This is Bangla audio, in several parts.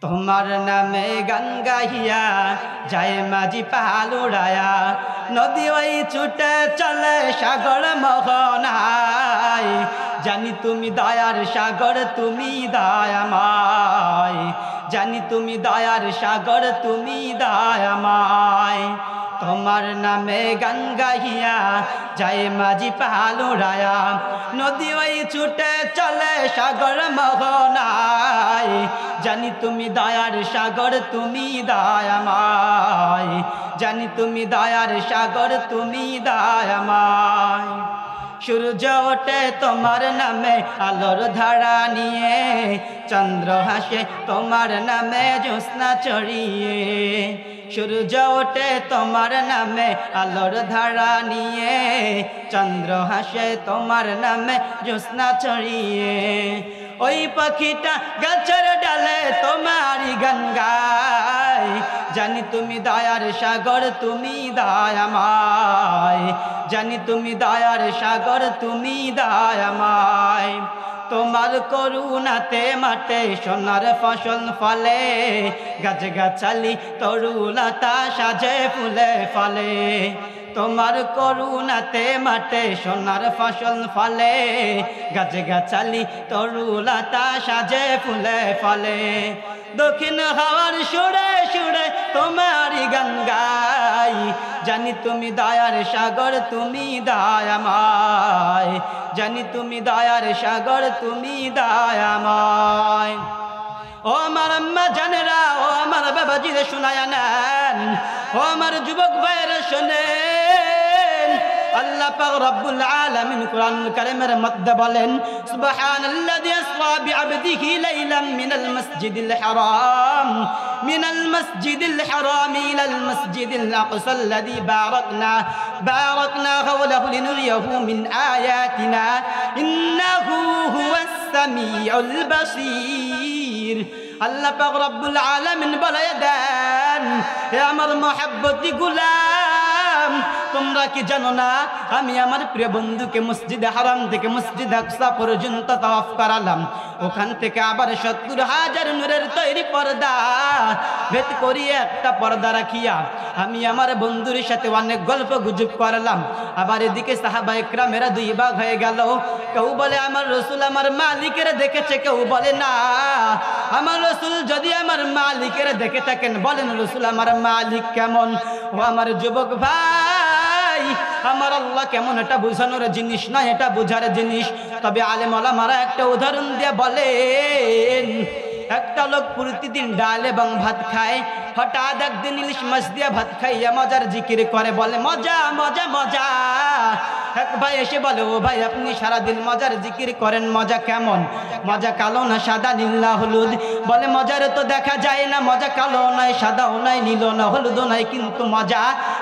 তোমার নামে গান গাইয়া যায় মাঝি পাল উড়ায়া নদী ওই ছুটে চলে সাগর মোহনায় জানি তুমি দয়ার সাগর তুমি দয়াময় জানি তুমি দয়ার সাগর তুমি দয়াময় তোমার নামে গান গাইয়া যায় মাঝি পাল উড়ায়া নদী ওই ছুটে চলে সাগর মোহনায় জানি তুমি দয়ার সাগর তুমি দয়াময় জানি তুমি দয়ার সাগর তুমি দয়াময় সূর্য ওঠে তোমার নামে আলোর ধারা নিয়ে চন্দ্র হাসে তোমার নামে জ্যোৎস্না ছড়িয়ে সূর্য ওঠে তোমার নামে আলোর ধারা নিয়ে চন্দ্র হাসে তোমার নামে জ্যোৎস্না ছড়িয়ে ওই পাখিটা গাছের ডালে তোমারই গান গায় জানি তুমি দয়ার সাগর তুমি দয়াময় জানি তুমি দয়ার সাগর তুমি দয়াময় তোমার করুণাতে মাঠে সোনার ফসল ফলে গাছ গাছালি তরুলতা সাজে ফুলে ফলে তোমার করুণাতে মাঠে সোনার ফসল ফলে গাছ গাছালি তরুলতা সাজে ফুলে ফলে দক্ষিণ হাওয়ার সুরে সুরে তোমারই গান গাই জানি তুমি দয়ার সাগর তুমি দয়াময় জানি তুমি দয়ার সাগর তুমি দয়াময় ও আমার আম্মা জানেরা ও আমার বাবাজিরে শোনায়া নেন ও আমার যুবক ভাইয়েরা শোনেন আল্লাহ পাক রব্বুল আলামিন কুরআনুল কারীমের মধ্যে বলেন সুবহানাল্লাযী আসরা বিআবদিহি লাইলাম মিনাল মাসজিদিল হারাম ইলাল মাসজিদিল আকসাল্লাযী বারাকনা হাওলাহু লিনুরিয়াহু মিন আয়াতিনা ইন্নাহু হুয়াস সামিউল বাসীর আল্লাহ পাক রব্বুল আলামিন বলে দেন হে আমার মহব্বতি গোলাম তোমরা কি জানো না আমি আমার প্রিয় বন্ধুকে মসজিদে হারাম থেকে মসজিদ আকসা পর্যন্ত তাওয়াফ করালাম ওখান থেকে আবার ৭০,০০০ নূরের তৈরি পর্দা ভেদ করিয়ে একটা পর্দা রাখিয়া আমি আমার বন্ধুর সাথে অনেক গল্প গুজব করলাম আবার এদিকে সাহাবা ইকরামেরা দুই ভাগ হয়ে গেল কেউ বলে আমার রাসূল আমার মালিকের দেখেছে কেউ বলে না আমার রাসূল যদি আমার মালিকের দেখে থাকেন বলেন রাসূল আমার মালিক কেমন ও আমার যুবক ভাই আমার আল্লাহ কেমন এটা বোঝানোর জিনিস না এটা বোঝার জিনিস তবে আলেম ওলামারা একটা উদাহরণ দিয়ে বলেন একটা লোক প্রতিদিন ডাল এবং ভাত খায় হঠাৎ একদিন ইলিশ মাছ দিয়ে ভাত খাইয়া মজার জিকির করে বলে মজা মজা মজা এক ভাই এসে বলে ও ভাই আপনি সারাদিন মজার জিকির করেন মজা কেমন মজা কালো না সাদা নীল না হলুদ বলে মজার তো দেখা যায় না মজা কালো নয় সাদাও নয় নীল না হলুদও নয় কিন্তু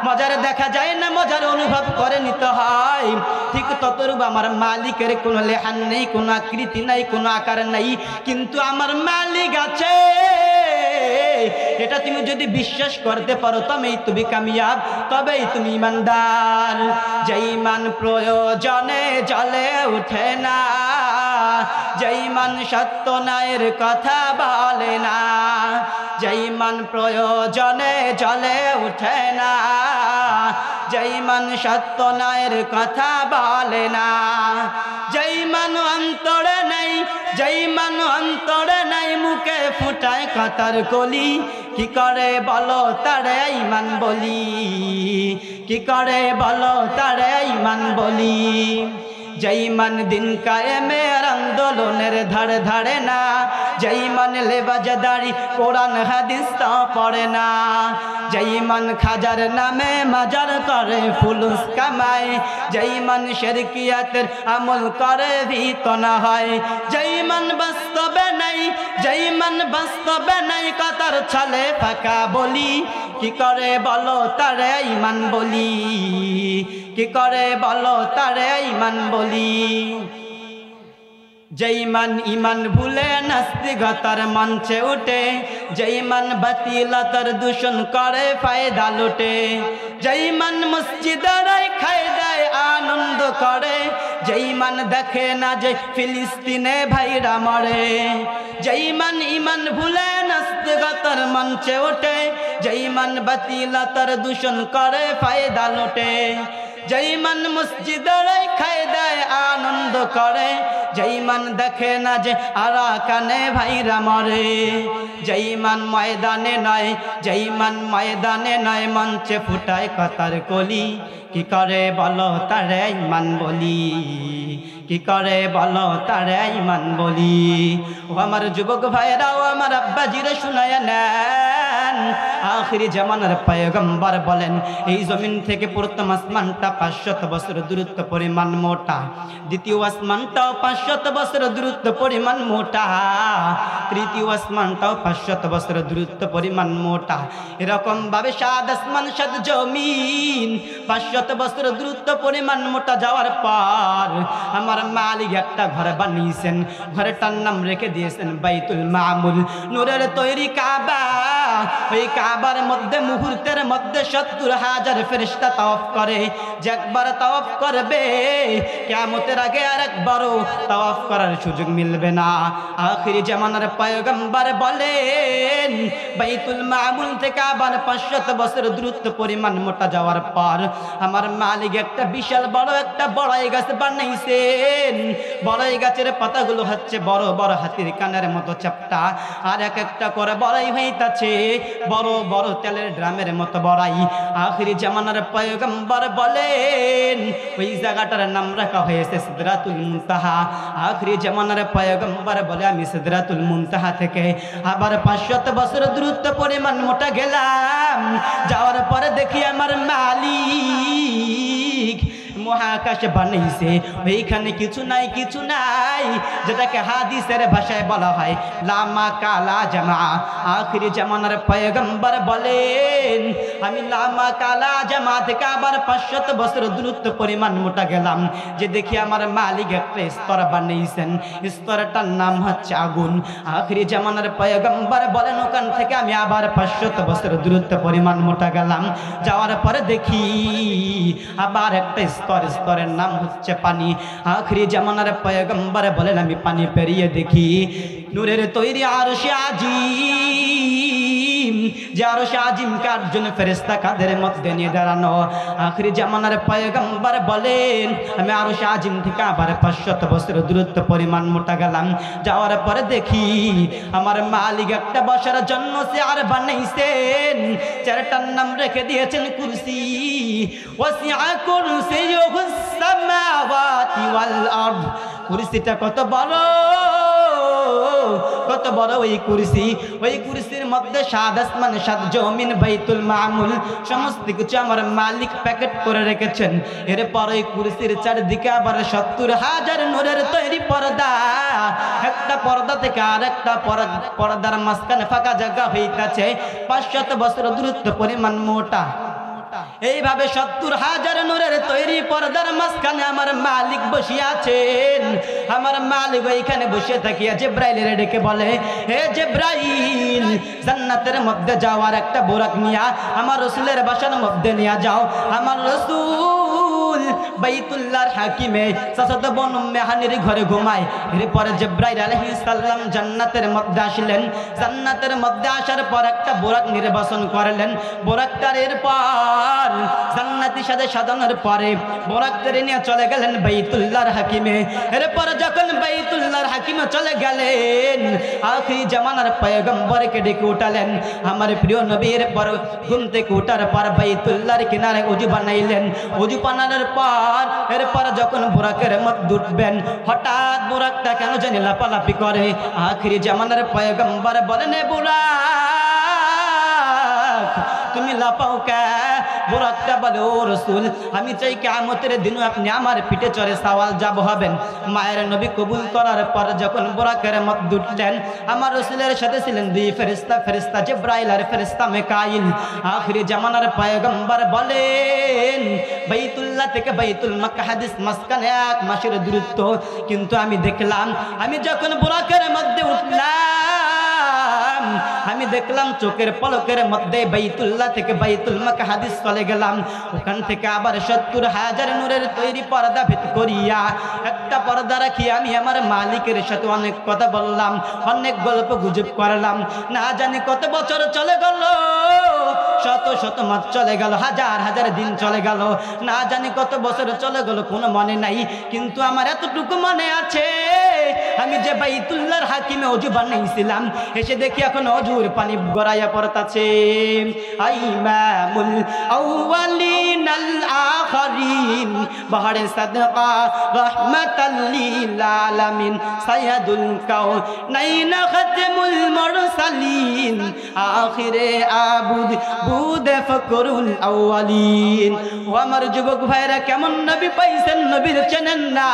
মজার দেখা যায় না মজার অনুভব করে নিতে হয় ঠিক ততরূপ আমার মালিকের কোনো লেহান নেই কোনো আকৃতি নাই কোনো আকার নাই কিন্তু আমার মালিক আছে এটা তুমি যদি বিশ্বাস করতে পারো তবেই তুমি কামিয়াব তবেই তুমি ইমানদার যে ঈমান প্রয়োজনে জ্বলে ওঠে না যে ঈমান সত্য ন্যায়ের কথা বলে না যে ঈমান প্রয়োজনে জ্বলে ওঠে না যে ঈমান সত্য ন্যায়ের কথা বলে না যে ঈমান অন্তরে নেই যে ঈমান অন্তরে নাই মুখে ফুটায় কথার কলি কি করে বলো তারে ঈমান বলি কি করে বলো তারে ঈমান বলি যে ঈমান দিন কায়েমের আন্দোলনের ধারে ধারে না যে ঈমান লেবাজদারি কোরআন হাদিস তা পড়ে না যে ঈমান খাজার নামে মাজার করে ফুলুস কামায় যে ঈমান শিরকিয়াতের আমল করে ভীত না হয় যে ঈমান বাস্তবে নাই যে ঈমান বাস্তবে নাই কথার ছলে ফাঁকা বলি কি করে বলো তারে ঈমান বলি কি করে বলো তারে ঈমান বলি যে ঈমান ভুলে নাস্তিকতার মঞ্চে উঠে যে ঈমান বাতিলতার দূষণ করে ফায়দা লুটে যে ঈমান মসজিদের খায় দেয় আনন্দ করে যে ঈমান দেখে না যে ফিলিস্তিনে ভাইরা মরে যে ঈমান ভুলে নাস্তিক বিদগতর মঞ্চে ওঠে, যেই মান বাতিলতার দূষণ করে ফায়দা লোটে, যেই মান মসজিদের খায় দেয় আনন্দ করে, যেই মান দেখে না যে আরাকানে ভাইরা মরে, যেই মান ময়দানে নয়, যেই মান ময়দানে নয় মঞ্চে ফুটায় কথার কলি, কি করে বলো তারে ইমান বলি, কি করে বলো তারে ইমান বলি। ও আমার যুবক ভাইরা, ও আমার আব্বাজিরে শুনায় নেন, আখিরি জামানার পয়গম্বর বলেন এই জমিন থেকে প্রথম আসমানটা 500 বছর দূরত্ব পরিমাণ মোটা, দ্বিতীয় আসমানটাও 500 বছর দূরত্ব পরিমাণ মোটা, তৃতীয় আসমানটাও 500 বছর দূরত্ব পরিমাণ মোটা। এরকম ভাবে 7 আসমান 7 জমিন 500 বছর দূরত্ব পরিমাণ মোটা যাওয়ার পর আমার মালিক একটা ঘর বানিয়েছেন, ঘরটার নাম রেখে দিয়েছেন বাইতুল মামুর, নূরের তৈরি কাবা। ওই কাবার মধ্যে মুহূর্তের মধ্যে 70,000 ফেরেশতা তাওয়াফ করে, যে একবার তাওয়াফ করবে কিয়ামতের আগে আর একবারও তাওয়াফ করার সুযোগ মিলবে না। আখিরি জামানার পয়গম্বর বলেন বাইতুল মামুর থেকে আবার 500 বছর দূরত্ব পরিমাণ মোটা যাওয়ার পর আমার মালিক একটা বিশাল বড় একটা বড়াই গাছ বানাইছেন। বড়াই গাছের পাতাগুলো হচ্ছে বড় বড় হাতির কানের মতো চাপটা, আর এক একটা করে বড়াই হইতাছে বড় বড় তেলের ড্রামের মতো বড়াই। আখিরি জামানার পয়গম্বর বলেন ওই জায়গাটার নাম রাখা হয়েছে সিদরাতুল মুনতাহা। আখিরি জামানার পয়গম্বর বলে আমি সিদরাতুল মুনতাহা থেকে আবার 500 বছর দূরত্ব পরিমাণ মোটা গেলাম, যাওয়ার পরে দেখি আমার মালিক মহাকাশ বানাইছে, ওইখানে কিছু নাই কিছু নাই, যেটাকে হাদিসের ভাষায় বলা হয় লামা কালা জামা। আখিরি জামানার পয়গম্বর বলেন আমি লামা কালা জামা থেকে আবার 500 বছর দূরত্ব পরিমাণ মোটা গেলাম, যে দেখি আমার মালিক একটা স্তর বানাইছেন, স্তরটার নাম হচ্ছে আগুন। আখিরি জামানার পয়গম্বর বলেন ওখান থেকে আমি আবার 500 বছর দূরত্ব পরিমাণ মোটা গেলাম, যাওয়ার পরে দেখি আবার একটা স্তরের নাম হচ্ছে পানি। আখিরি জামানার পয়গম্বর বলেন আমি পানি পেরিয়ে দেখি নূরের তৈরি আরশে আজিম, যে আরশে আজিম কার জন্য ফেরেশতা কাদের মধ্যে নিয়ে দাঁড়ানো। আখিরি জামানার পয়গম্বর বলেন আমি আরশে আজিম থেকে আবার 500 বছর দূরত্ব পরিমাণ মোটা গেলাম, যাওয়ার পরে দেখি আমার মালিক একটা বসার জন্য চেয়ার বানাইছেন, চেয়ারটার নাম রেখে দিয়েছেন কুরসি। ওয়াসিআ কুরসিয়ুহুস সামাওয়াতি ওয়াল আরদ, কুরসিটা কত বড়, কত বড় ওই কুরসি। ওই কুরসির মধ্যে 7 আসমান 7 জমিন বাইতুল মামুর সমস্ত কিছু আমার মালিক প্যাকেট করে রেখেছেন। এরপর ওই কুরসির চারদিকে আবার 70,000 নূরের তৈরি পর্দা, একটা পর্দা থেকে আর একটা পর্দার মাঝখানে ফাঁকা জায়গা হইতাছে 500 বছর দূরত্ব পরিমাণ মোটা। এইভাবে 70,000 নূরের তৈরি পর্দার মাঝখানে আমার মালিক বসে আছেন। আমার মালিক ওইখানে বসে থাকিয়া জিব্রাইলের ডেকে বলে হে জিব্রাইল, জান্নাতের মধ্যে যাওয়ার একটা বোরাক নিয়া আমার রাসূলের বাসার মধ্যে নিয়ে যাও। আমার রাসূল বাইতুল্লাহর হাকিমে চাচাত বোন উম্মে হানির ঘরে ঘুমায়। এরপরে জিব্রাইল আলাইহিস সালাম জান্নাতের মধ্যে আসলেন। জান্নাতের মধ্যে আসার পর একটা বোরাক নির্বাচন করলেন। বোরাকটার এরপর জান্নাতি সাথে সাজানোর পরে বোরাকটার নিয়ে চলে গেলেন বাইতুল্লাহর হাকিমে। এরপর যখন বাইতুল্লাহর হাকিমে চলে গেলেন আখিরি জামানার পয়গম্বরকে ডেকে উঠালেন। আমার প্রিয় নবীর পর ঘুম থেকে উঠার পর বাইতুল্লাহর কিনারে ওযু বানাইলেন। ওযু বানানোর পর এরপর যখন বোরাকের মধ্যে উঠবেন হঠাৎ বোরাকটা কেন জানি লাপালাপি করে। আখিরি জামানার পয়গম্বর বলেন এ বোরাক তুমি লাপাও কে? বোরাকটা বলে ও রাসূল আমি চাই কিয়ামতের দিনে আপনি আমার পিঠে চড়ে সওয়াল যাব হবেন। মায়ের নবী কবুল করার পর যখন বোরাকের মধ্যে উঠলেন আমার রাসূলের সাথে ছিলেন 2 ফেরেশতা, ফেরেশতা জিব্রাইল আর ফেরেশতা মিকাইল। আখিরি জামানার পয়গম্বর বলেন বাইতুল্লাহ থেকে বাইতুল মাকহাদিস মাঝখানে 1 মাসের দূরত্ব, কিন্তু আমি দেখলাম আমি যখন বোরাকের মধ্যে উঠলাম আমি আমি দেখলাম চোখের পলকের মধ্যে বাইতুল্লাহ থেকে বাইতুল মাকদিস চলে গেলাম। ওখান থেকে আবার ৭০,০০০ নূরের তৈরি পর্দা ভেদ করিয়া একটা পর্দা রাখি আমি আমার মালিকের সাথে অনেক কথা বললাম, অনেক গল্প গুজব করলাম। না জানি কত বছর চলে গেল, শত শত মাস চলে গেল, হাজার হাজার দিন চলে গেল, না জানি কত বছর চলে গেল, কোনো মনে নাই। কিন্তু আমার এতটুকু মনে আছে, আমি যে বাইতুল্লাহর হাকিমে অজু বানাইছিলাম, এসে দেখি এখন অজুর পানি গড়াইয়া পড়তাছে। ইমামুল আউয়ালিন আল আখিরিন বাহরে সাদকা রাহমাতাল লিল আলামিন সাইয়্যিদুল কাউনাইন খাতামুল মুরসালিন আখিরে আবুদ বুদে ফকরুল আউয়ালিন। ও আমার যুবক ভাইরা, কেমন নবী পাইছেন, নবীর চেনেন না?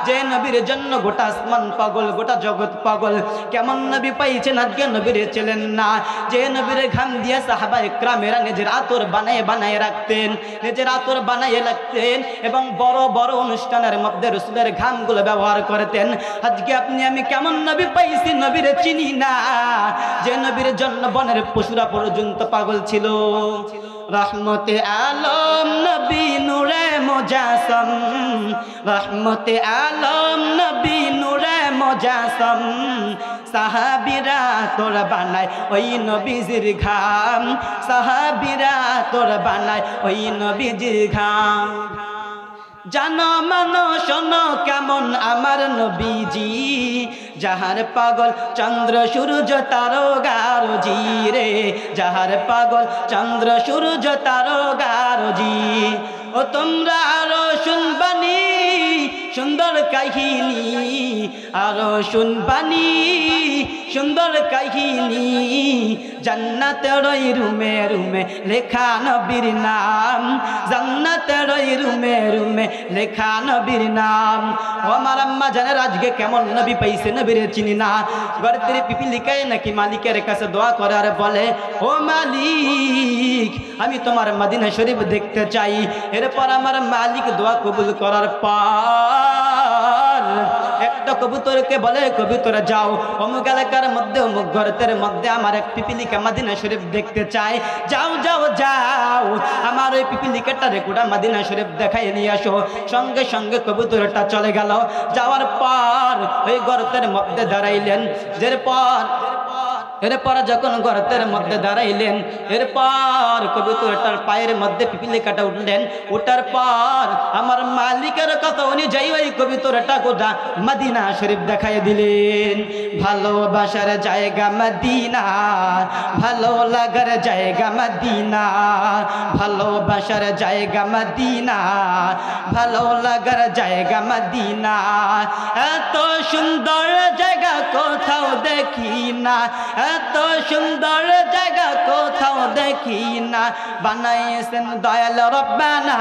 যে নবীর জন্য গোটা আসমান পাগল, গোটা জগৎ পাগল, কেমন নবী পাইছেন আজকে নবীর চেনেন না? যে নবীর ঘাম দিয়ে সাহাবা ইকরামেরা নিজের আতর বানায় বানায় রাখতেন, নিজের আতর বানায় রাখতেন এবং বড় বড় অনুষ্ঠানের মধ্যে রাসূলের ঘামগুলো ব্যবহার করতেন। আজকে আপনি আমি কেমন নবী পাইছি, নবীর চিনি না? যে নবীর জন্য বনের পশুরা পর্যন্ত পাগল ছিল। রহমতে আলম নবী নূরে মুজাসম, রহমতে আলম নবী নূরে মুজাসম, সাহাবীরা তোর বানায় ওই নবীজির ঘাম, সাহাবীরা তোর বানায় ওই নবীজির ঘাম। জানো মানো শোনো কেমন আমার নবীজি, যাহার পাগল চন্দ্র সূর্য তারকারজি রে, যাহার পাগল চন্দ্র সূর্য তারকারজি। ও তোমরা আরো শুনবানি সুন্দর কাহিনী, আরো শুনবানি সুন্দর কাহিনী, জান্নাতের ওই রুমে রুমে লেখা নবীর নাম, জান্নাতের ওই রুমে রুমে লেখা নবীর নাম। ও আমার আম্মা জানের আজকে কেমন নবী পাইছে, নবীর চিনি না। গর্তের পিপিলিকায় নাকি মালিকের কাছে দোয়া করে আর বলে, ও মালিক আমি তোমার মদিনা শরীফ দেখতে চাই। এরপর আমার মালিক দোয়া কবুল করার পর একটা কবুতরকে বলে, কবুতর যাও অমুক এলাকার মধ্যে অমুক গর্তের মধ্যে আমার এক পিপিলিকা মদিনা শরীফ দেখতে চায়, যাও যাও যাও আমার ওই পিপিলিকাটা রেকুটা মদিনা শরীফ দেখাই নিয়ে আসো। সঙ্গে সঙ্গে কবুতরটা চলে গেল। যাওয়ার পর ওই গর্তের মধ্যে দাঁড়াইলেন। এরপর যখন গর্তের মধ্যে দাঁড়াইলেন, এরপর কবুতরটার পায়ের মধ্যে পিপিলিকাটা উঠলেন। উঠার পর আমার মালিকের কথা অনুযায়ী ওই কবুতরটা গোটা মদিনা শরীফ দেখাই দিলেন। ভালোবাসার জায়গা মদিনা, ভালো লাগার জায়গা মদিনা, ভালোবাসার জায়গা মদিনা, ভালো লাগার জায়গা মদিনা। এত সুন্দর জায়গা কোথাও দেখি না, এত সুন্দর জায়গা কোথাও দেখি না, বানাইছেন দয়াল রব্বানা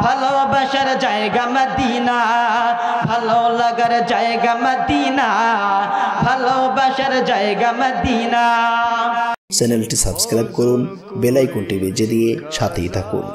ভালোবাসার জায়গা মদিনা, ভালো লাগার জায়গা মদিনা, ভালোবাসার জায়গা মদিনা। চ্যানেলটি সাবস্ক্রাইব করুন, বেল আইকনটি বেজে দিয়ে সাথেই থাকুন।